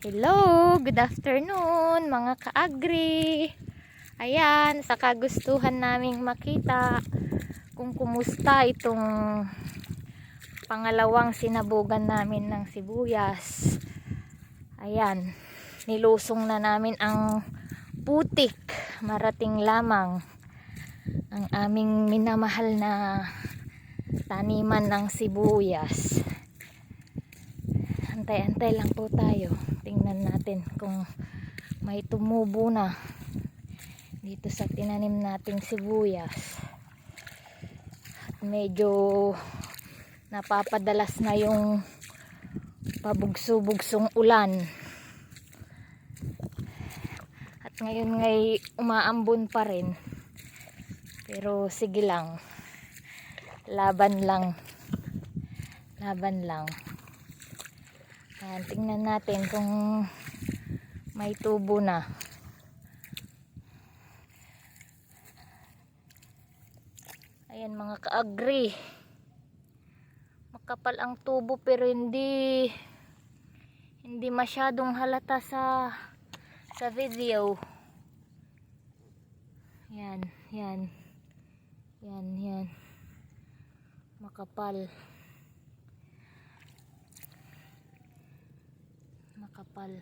Hello, good afternoon mga ka-agri. Ayan, sa kagustuhan naming makita kung kumusta itong pangalawang sinabugan namin ng sibuyas. Ayan, nilusong na namin ang putik. Marating lamang ang aming minamahal na taniman ng sibuyas. Antay-antay lang po tayo. Tingnan natin kung may tumubo na dito sa tinanim nating sibuyas. Medyo napapadalas na yung pabugso-bugsong ulan. At ngayon ngay umaambon pa rin. Pero sige lang. Laban lang. Laban lang. Ayan, tingnan natin kung may tubo na. Ayan mga ka-agri. Makapal ang tubo pero hindi masyadong halata sa video. Yan, yan. Yan, yan. Makapal. Makapal.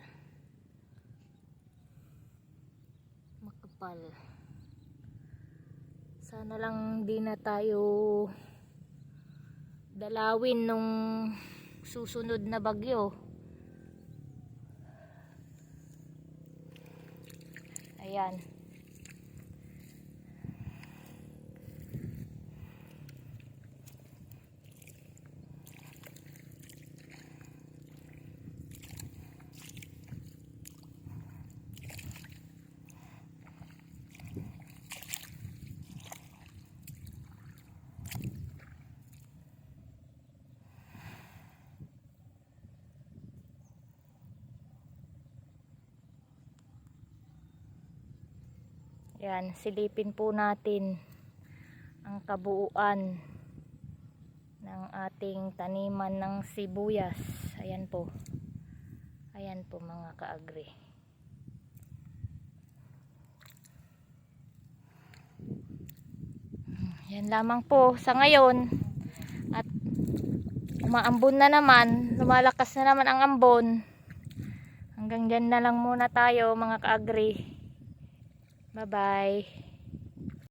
Sana lang di na tayo dalawin nung susunod na bagyo. Ayan. Yan, silipin po natin ang kabuuan ng ating taniman ng sibuyas. Ayan po. Ayan po mga ka-agri. Yan lamang po sa ngayon. At umaambon na naman, lumalakas na naman ang ambon. Hanggang dyan na lang muna tayo mga ka-agri. Bye-bye.